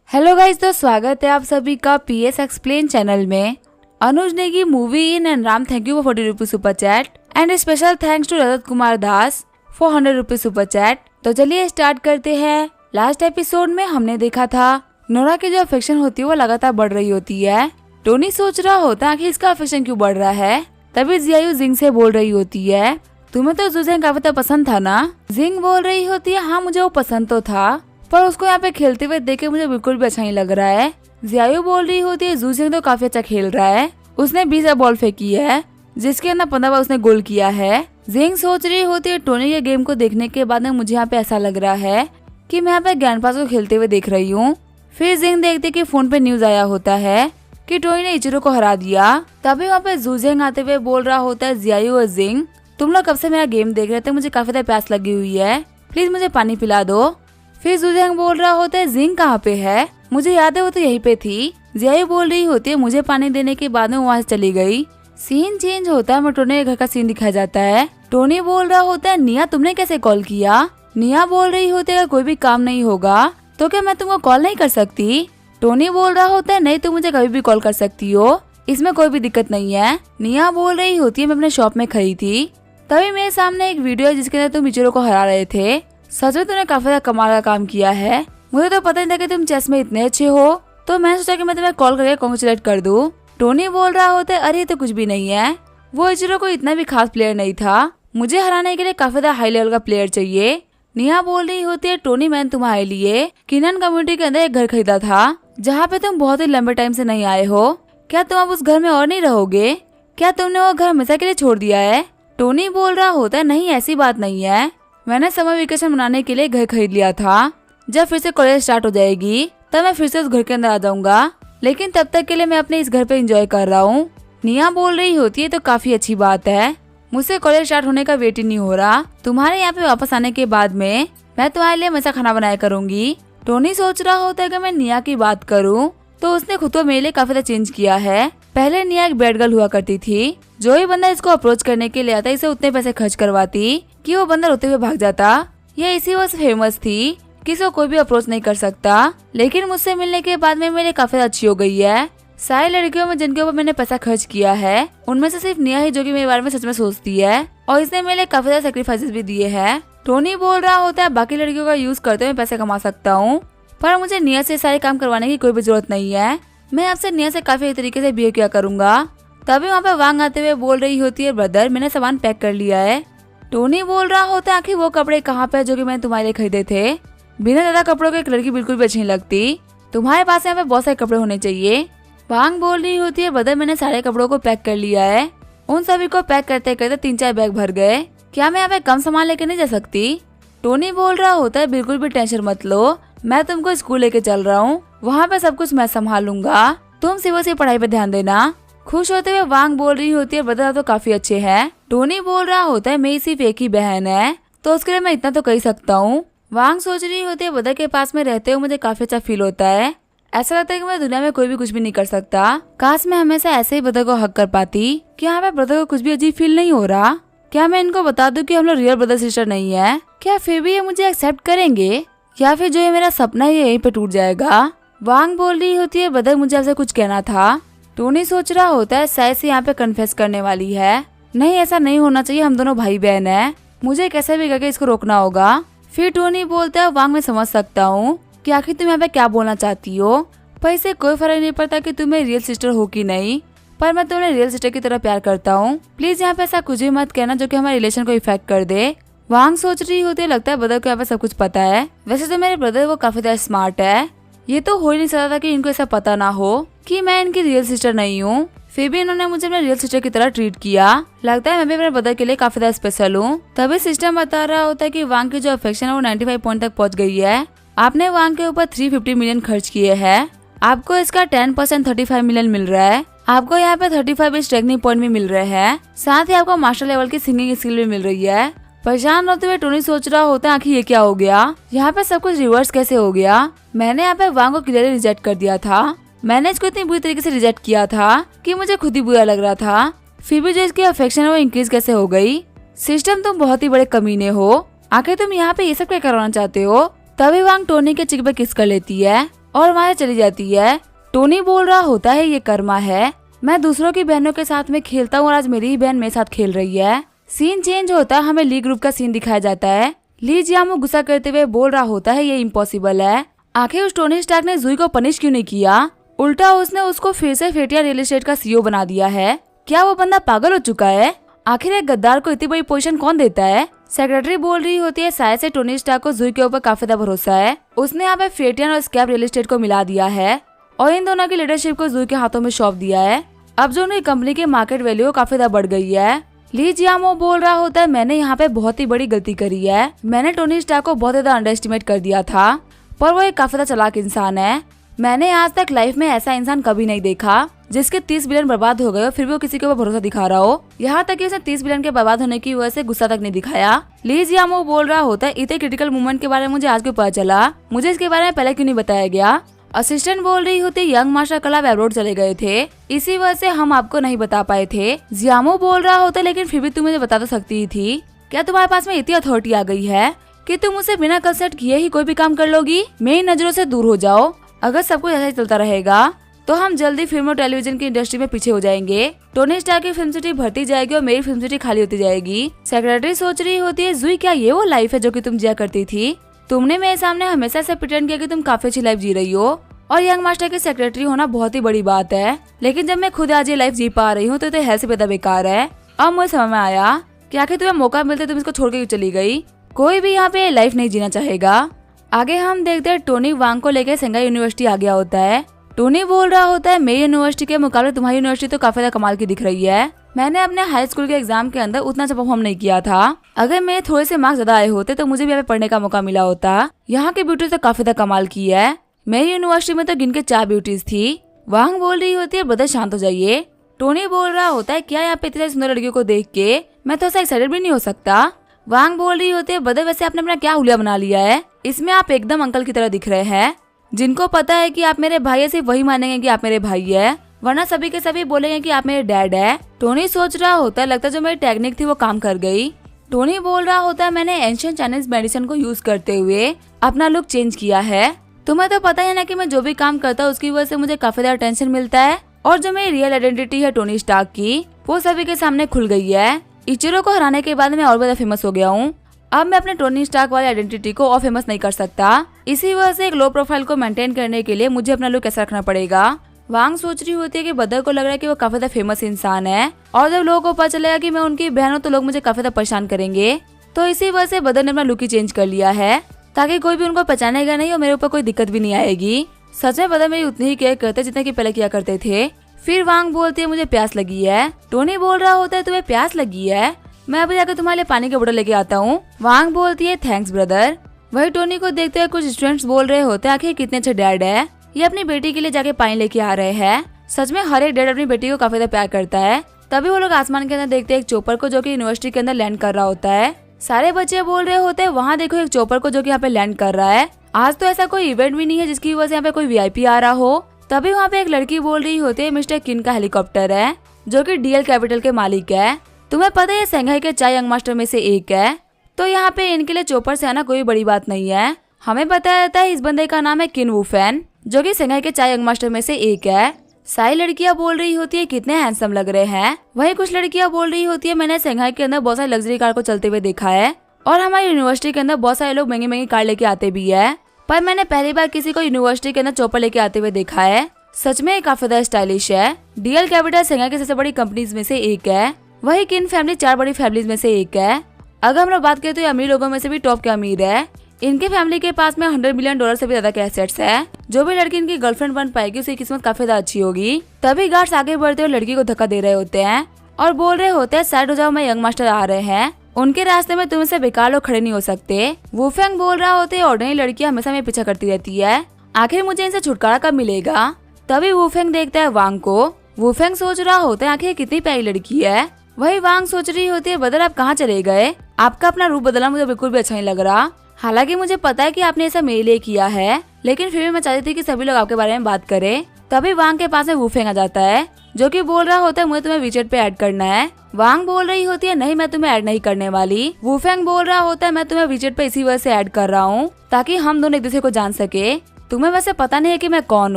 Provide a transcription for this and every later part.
Hello guys, तो स्वागत है आप सभी का पीएस एक्सप्लेन चैनल में। अनुज नेगी मूवी इन and Ram, thank you for 40 rupees super chat and special thanks to Rajat Kumar Das for 100 rupees super chat. तो चलिए स्टार्ट करते हैं। लास्ट एपिसोड में हमने देखा था नोरा की जो अफेक्शन होती है वो लगातार बढ़ रही होती है। टोनी सोच रहा होता है कि इसका अफेक्शन क्यों बढ़ रहा है। तभी जियायू जिंग से बोल रही होती है, तुम्हें तो जुजेंग काफी पसंद था ना। जिंग बोल रही होती है, हाँ मुझे वो पसंद तो था, पर उसको यहाँ पे खेलते हुए देख के मुझे बिल्कुल भी अच्छा नहीं लग रहा है। जियायू बोल रही होती है, जुजेंग तो काफी अच्छा खेल रहा है, उसने 20 बॉल फेंकी है जिसके अंदर 15 बार उसने गोल किया है। जिंग सोच रही होती है, टोनी के गेम को देखने के बाद में मुझे यहाँ पे ऐसा लग रहा है कि मैं यहाँ पे ग्रैंडपा को खेलते हुए देख रही हूँ। फिर जिंग देखते कि फोन पे न्यूज आया होता है कि टोनी ने इचिरो को हरा दिया। तभी वहाँ पे जुजेंग आते हुए बोल रहा होता है, जियायू और जिंग तुम लोग कब से मेरा गेम देख रहे थे, मुझे काफी ज्यादा प्यास लगी हुई है, प्लीज मुझे पानी पिला दो। फिर जुजेंग बोल रहा होता है, जिंग कहाँ पे है, मुझे याद है वो तो यहीं पे थी। जियायू बोल रही होती है, मुझे पानी देने के बाद में वहाँ से चली गई। सीन चेंज होता है, टोनी के घर का सीन दिखाया जाता है। टोनी बोल रहा होता है, निया तुमने कैसे कॉल किया। निया बोल रही होती है, कोई भी काम नहीं होगा तो क्या मैं तुमको कॉल नहीं कर सकती। टोनी बोल रहा होता है, नहीं तुम मुझे कभी भी कॉल कर सकती हो, इसमें कोई भी दिक्कत नहीं है। निया बोल रही होती है, मैं अपने शॉप में खड़ी थी, तभी मेरे सामने एक वीडियो है जिसके अंदर तुम इचिरो को हरा रहे थे। सच में तुमने काफी ज्यादा कमाल का काम किया है, मुझे तो पता नहीं था कि तुम चेस में इतने अच्छे हो, तो मैं सोचा कि मैं तुम्हें कॉल करके कॉन्ग्रेचुलेट कर दूं। टोनी बोल रहा होता है, अरे ये तो कुछ भी नहीं है, वो इचिरो को इतना भी खास प्लेयर नहीं था, मुझे हराने के लिए काफी ज्यादा हाई लेवल का प्लेयर चाहिए। निया बोल रही होती है, टोनी मैंने तुम्हारे लिए किनन कम्युनिटी के अंदर एक घर खरीदा था जहाँ पे तुम बहुत ही लंबे टाइम से नहीं आए हो, क्या तुम अब उस घर में और नहीं रहोगे, क्या तुमने वो घर हमेशा के लिए छोड़ दिया है। टोनी बोल रहा होता है, नहीं ऐसी बात नहीं है, मैंने समर वेकेशन मनाने के लिए घर खरीद लिया था, जब फिर से कॉलेज स्टार्ट हो जाएगी तब मैं फिर से उस घर के अंदर आ जाऊंगा, लेकिन तब तक के लिए मैं अपने इस घर पे एंजॉय कर रहा हूँ। निया बोल रही होती है, तो काफी अच्छी बात है, मुझसे कॉलेज स्टार्ट होने का वेट ही नहीं हो रहा, तुम्हारे यहाँ पे वापस आने के बाद में मैं तुम्हारे लिए हमेशा खाना बनाया करूंगी। टोनी सोच रहा होता है कि मैं निया की बात करूँ तो उसने खुद को मेरे लिए काफी ज्यादा चेंज किया है। पहले निया एक बैड गर्ल हुआ करती थी, जो ही बंदा इसको अप्रोच करने के लिए आता इसे उतने पैसे खर्च करवाती कि वो बंदा रोते हुए भाग जाता। ये इसी वजह से फेमस थी कि इसको कोई भी अप्रोच नहीं कर सकता, लेकिन मुझसे मिलने के बाद में मेरे काफी अच्छी हो गई है। सारी लड़कियों में जिनके ऊपर मैंने पैसा खर्च किया है उनमें से सिर्फ निया ही जो कि मेरे बारे में सच में सोचती है, और इसने मेरे लिए काफी ज्यादा सेक्रीफाइसेस भी दिए हैं। टोनी बोल रहा होता है, बाकी लड़कियों का यूज करते हुए पैसे कमा सकता हूँ, पर मुझे निया से सारे काम करवाने की कोई भी जरूरत नहीं है, मैं आपसे निया से काफी तरीके से बिहेव किया करूंगा। तभी वहाँ पे वांग आते हुए बोल रही होती है, ब्रदर मैंने सामान पैक कर लिया है। टोनी बोल रहा होता है, आखिर वो कपड़े कहाँ पे जो कि मैंने तुम्हारे लिए खरीदे थे, बिना ज्यादा कपड़ों के एक लड़की बिल्कुल भी अच्छी नहीं लगती, तुम्हारे पास यहाँ पे बहुत सारे कपड़े होने चाहिए। वांग बोल रही होती है, ब्रदर मैंने सारे कपड़ों को पैक कर लिया है। उन सभी को पैक करते करते 3-4 बैग भर गए, क्या मैं यहाँ पे कम सामान लेके नहीं जा सकती। टोनी बोल रहा होता है, बिल्कुल भी टेंशन मत लो, मैं तुमको स्कूल लेके चल रहा हूँ, वहाँ पे सब कुछ मैं संभालूंगा, तुम सिर्फ से पढ़ाई पे ध्यान देना। खुश होते हुए वांग बोल रही होती है, ब्रदर तो काफी अच्छे हैं। टोनी बोल रहा होता है, मेरी सिर्फ एक ही बहन है तो उसके लिए मैं इतना तो कर ही सकता हूँ। वांग सोच रही होती है, ब्रदर के पास में रहते हुए मुझे काफी अच्छा फील होता है, ऐसा लगता है कि मैं दुनिया में कोई भी कुछ भी नहीं कर सकता, काश मैं हमेशा ऐसे ही ब्रदर को हक कर पाती। क्या यहाँ पे ब्रदर को कुछ भी अजीब फील नहीं हो रहा, क्या मैं इनको बता दूं कि हम लोग रियल ब्रदर सिस्टर नहीं है, क्या फिर भी ये मुझे एक्सेप्ट करेंगे, या फिर जो ये मेरा सपना है यहीं पे टूट जाएगा। वांग बोल रही होती है, ब्रदर मुझे आपसे कुछ कहना था। टोनी सोच रहा होता है, शायद से यहाँ पे कन्फेस करने वाली है, नहीं ऐसा नहीं होना चाहिए, हम दोनों भाई बहन हैं, मुझे कैसे भी करके इसको रोकना होगा। फिर टोनी बोलता है, वांग मैं समझ सकता हूँ कि आखिर तुम यहाँ पे क्या बोलना चाहती हो, पर इससे कोई फर्क नहीं पड़ता कि तुम्हें रियल सिस्टर हो कि नहीं, पर मैं तुम्हें रियल सिस्टर की तरह प्यार करता हूँ, प्लीज यहाँ पे ऐसा कुछ भी मत कहना जो कि हमारे रिलेशन को इफेक्ट कर दे। वांग सोच रही होती है, लगता है ब्रदर को यहाँ पे सब कुछ पता है, वैसे तो मेरे ब्रदर वो काफी ज्यादा स्मार्ट है, ये तो हो ही नहीं सकता था कि इनको ऐसा पता ना हो कि मैं इनकी रियल सिस्टर नहीं हूँ, फिर भी इन्होंने मुझे अपने रियल सिस्टर की तरह ट्रीट किया, लगता है मैं भी अपने ब्रदर के लिए काफी ज्यादा स्पेशल हूँ। तभी सिस्टम बता रहा होता है कि वांग की जो अफेक्शन है वो 95 पॉइंट तक पहुँच गई है, आपने वांग के ऊपर 350 मिलियन खर्च किए हैं, आपको इसका 10% 35 मिलियन मिल रहा है, आपको यहाँ पे 35 स्ट्रेगनिंग पॉइंट भी मिल रहे हैं, साथ ही आपको मास्टर लेवल की सिंगिंग स्किल भी मिल रही है। परेशान होते हुए टोनी सोच रहा होता है, आखिर ये क्या हो गया, यहाँ पे सब कुछ रिवर्स कैसे हो गया, मैंने यहाँ पे वांग को क्लियरली रिजेक्ट कर दिया था, मैंने इसको इतनी बुरी तरीके से रिजेक्ट किया था कि मुझे खुद ही बुरा लग रहा था, फिर भी जो इसकी अफेक्शन है वो इंक्रीज कैसे हो गई। सिस्टम तुम बहुत ही बड़े कमीने हो, आखिर तुम यहाँ पे ये सब क्या करवाना चाहते हो। तभी वांग टोनी के चिक पे किस कर लेती है। और वहाँ चली जाती है। टोनी बोल रहा होता है ये कर्मा है, मैं दूसरों की बहनों के साथ में खेलता हूँ और आज मेरी ही बहन मेरे साथ खेल रही है। सीन चेंज होता है, हमें ली ग्रुप का सीन दिखाया जाता है। ली जियामो गुस्सा करते हुए बोल रहा होता है ये इम्पॉसिबल है, आखिर उस टोनी स्टार्क ने जुई को पनिश क्यों नहीं किया, उल्टा उसने उसको फिर से फेटिया रियल एस्टेट का सीईओ बना दिया है। क्या वो बंदा पागल हो चुका है? आखिर एक गद्दार को इतनी बड़ी पोजीशन कौन देता है? सेक्रेटरी बोल रही होती है शायद से टोनी स्टार्क को जुई के ऊपर काफी ज्यादा भरोसा है, उसने यहाँ पे फेटियन और स्कैप रियल एस्टेट को मिला दिया है और इन दोनों की लीडरशिप को जुई के हाथों में सौंप दिया है। अब जो उनकी कंपनी की मार्केट वैल्यू काफी ज्यादा बढ़ गई है। ली जियामो बोल रहा होता है मैंने यहाँ पे बहुत ही बड़ी गलती करी है, मैंने टोनी स्टार्क को बहुत ज्यादा अंडर एस्टिमेट कर दिया था, पर वो एक काफी ज्यादा चालाक इंसान है। मैंने आज तक लाइफ में ऐसा इंसान कभी नहीं देखा जिसके 30 बिलियन बर्बाद हो गए और फिर भी वो किसी के ऊपर भरोसा दिखा रहा हो। यहाँ तक कि उसने 30 बिलियन के बर्बाद होने की वजह से गुस्सा तक नहीं दिखाया। ली जियामो बोल रहा होता है इतने क्रिटिकल मोमेंट के बारे में मुझे आज क्यों पता चला, मुझे इसके बारे में पहले क्यों नहीं बताया गया। असिस्टेंट बोल रही होती यंग मास्टर कल अब्रॉड चले गए थे, इसी वजह से हम आपको नहीं बता पाए थे। जियामो बोल रहा होता लेकिन फिर भी तुम मुझे बता तो सकती थी, क्या तुम्हारे पास में इतनी अथॉरिटी आ गई है कि तुम उसे बिना कंसल्ट किए ही कोई भी काम कर लोगी? मेरी नजरों से दूर हो जाओ, अगर सब कुछ ऐसा ही चलता रहेगा तो हम जल्दी फिल्म और टेलीविजन की इंडस्ट्री में पीछे हो जाएंगे। टोनी स्टार्क की फिल्म सिटी भरती जाएगी और मेरी फिल्म सिटी खाली होती जाएगी। सेक्रेटरी सोच रही होती है जुई क्या ये वो लाइफ है जो कि तुम जिया करती थी? तुमने मेरे सामने हमेशा से प्रिटेंड किया कि तुम काफी अच्छी लाइफ जी रही हो और यंग मास्टर की सेक्रेटरी होना बहुत ही बड़ी बात है, लेकिन जब मैं खुद आज ये लाइफ जी पा रही हूँ तो हेल्थ से ज्यादा बेकार है। अब मुझे समझ में आया कि आखिर तुम्हें मौका मिलते तुम इसको छोड़ के क्यों चली गई। कोई भी यहाँ पे लाइफ नहीं जीना चाहेगा। आगे हम देखते हैं टोनी वांग को लेकर संघाई यूनिवर्सिटी आ गया होता है। टोनी बोल रहा होता है मेरी यूनिवर्सिटी के मुकाबले तुम्हारी यूनिवर्सिटी तो काफी कमाल की दिख रही है, मैंने अपने हाई स्कूल के एग्जाम के अंदर उतना अच्छा परफॉर्म नहीं किया था, अगर मेरे थोड़े से मार्क्स ज्यादा आए होते तो मुझे भी यहाँ पे पढ़ने का मौका मिला होता। यहाँ की ब्यूटी तो काफी कमाल की है, मेरी यूनिवर्सिटी में तो गिन के 4 ब्यूटीज थी। वांग बोल रही होती है ब्रदर शांत हो जाइए। टोनी बोल रहा होता है क्या यहाँ पे इतनी सुंदर लड़कियों को देख के मैं तो ऐसा एक्साइटेड भी नहीं हो सकता। वांग बोल रही होती है ब्रदर वैसे आपने अपना क्या हुलिया बना लिया है, इसमें आप एकदम अंकल की तरह दिख रहे हैं, जिनको पता है कि आप मेरे भाई है सिर्फ वही मानेंगे कि आप मेरे भाई है, वरना सभी के सभी बोलेंगे कि आप मेरे डैड है। टोनी सोच रहा होता है लगता है जो मेरी टेक्निक थी वो काम कर गई। टोनी बोल रहा होता है मैंने एंशिएंट चाइनीज मेडिसिन को यूज करते हुए अपना लुक चेंज किया है, तुम्हें तो पता है ना कि मैं जो भी काम करता हूँ उसकी वजह से मुझे काफी ज्यादा टेंशन मिलता है और जो मेरी रियल आइडेंटिटी है टोनी स्टार्क की वो सभी के सामने खुल गई है। इचिरो को हराने के बाद मैं और ज्यादा फेमस हो गया हूँ, अब मैं अपने टोनी स्टार्क वाली आइडेंटिटी को और फेमस नहीं कर सकता, इसी वजह से एक लो प्रोफाइल को मेंटेन करने के लिए मुझे अपना लुक ऐसा रखना पड़ेगा। वांग सोच रही होती है कि बदर को लग रहा है कि वो काफी ज्यादा फेमस इंसान है और जब लोगों को पता चलेगा कि मैं उनकी बहन हूँ तो लोग मुझे काफी ज्यादा परेशान करेंगे, तो इसी वजह से बदर ने अपना लुक ही चेंज कर लिया है ताकि कोई भी उनको पहचानेगा नहीं और मेरे ऊपर कोई दिक्कत भी नहीं आएगी। सच में बदर मेरी उतनी ही केयर करते जितने की पहले किया करते थे। फिर वांग बोलती है मुझे प्यास लगी है। टोनी बोल रहा होता है तुम्हें प्यास लगी है, मैं अभी जाकर तुम्हारे लिए पानी का बोतल लेके आता हूँ। वांग बोलती है थैंक्स ब्रदर। वही टोनी को देखते हुए कुछ स्टूडेंट्स बोल रहे होते हैं आखिर कितने अच्छे डैड है, ये अपनी बेटी के लिए जाके पानी लेके आ रहे हैं। सच में हर एक डैड अपनी बेटी को काफी ज्यादा प्यार करता है। तभी वो लोग आसमान के अंदर देखते हैं एक चोपर को जो कि यूनिवर्सिटी के अंदर लैंड कर रहा होता है। सारे बच्चे बोल रहे होते हैं वहाँ देखो एक चोपर को जो कि यहाँ पे लैंड कर रहा है, आज तो ऐसा कोई इवेंट भी नहीं है जिसकी वजह से यहाँ पे कोई वीआईपी आ रहा हो। तभी वहाँ पे एक लड़की बोल रही होती है मिस्टर किन का हेलीकॉप्टर है जो कि डीएल कैपिटल के मालिक है, तुम्हें पता है ये संघाई के 4 यंग मास्टर में से एक है, तो यहाँ पे इनके लिए चोपर से आना कोई बड़ी बात नहीं है। हमें बताया जाता है इस बंदे का नाम है किन वुफेन जो कि संघाई के 4 यंग मास्टर में से एक है। सारी लड़कियां बोल रही होती है कितने हैंडसम लग रहे हैं, वहीं कुछ लड़कियां बोल रही होती है मैंने संघाई के अंदर बहुत सारी लग्जरी कार को चलते हुए देखा है और हमारी यूनिवर्सिटी के अंदर बहुत सारे लोग महंगी महंगी कार लेके आते भी है, पर मैंने पहली बार किसी को यूनिवर्सिटी के अंदर चोपर लेके आते हुए देखा है। सच में काफी ज्यादा स्टाइलिश है। डीएल कैपिटल संघाई की सबसे बड़ी कंपनीज में से एक है, वही किन फैमिली 4 बड़ी फैमिलीज में से एक है। अगर हम लोग बात करें तो ये अमीर लोगों में से भी टॉप के अमीर है। इनके फैमिली के पास में $100 मिलियन से भी ज्यादा के एसेट्स है। जो भी लड़की इनकी गर्लफ्रेंड बन पाएगी उसकी किस्मत काफी ज्यादा अच्छी होगी। तभी गार्ड्स आगे बढ़ते हुए लड़की को धक्का दे रहे होते हैं और बोल रहे होते हैं साइड हो जाओ, मैं यंग मास्टर आ रहे हैं, उनके रास्ते में तुम से बेकार लोग खड़े नहीं हो सकते। वुफेंग बोल रहा होते ऑर्डिनरी लड़कियां हमेशा मेरे पीछा करती रहती है, आखिर मुझे इनसे छुटकारा कब मिलेगा। तभी वुफेंग देखता है वांग को। वुफेंग सोच रहा होता है आखिर कितनी प्यारी लड़की है। वही वांग सोच रही होती है बदर आप कहाँ चले गए, आपका अपना रूप बदलना मुझे बिल्कुल भी अच्छा नहीं लग रहा। हालांकि मुझे पता है कि आपने ऐसा मेरे लिए किया है, लेकिन फिर भी मैं चाहती थी कि सभी लोग आपके बारे में बात करें। तभी वांग के पास में वुफेंग आ जाता है जो कि बोल रहा होता है मुझे तुम्हें वीचेट पे ऐड करना है। वांग बोल रही होती है नहीं मैं तुम्हें ऐड नहीं करने वाली। वुफेंग बोल रहा होता है मैं तुम्हें वीचेट पे इसी वजह से ऐड कर रहा हूँ ताकि हम दोनों एक दूसरे को जान सके। तुम्हें वैसे पता नहीं है कि मैं कौन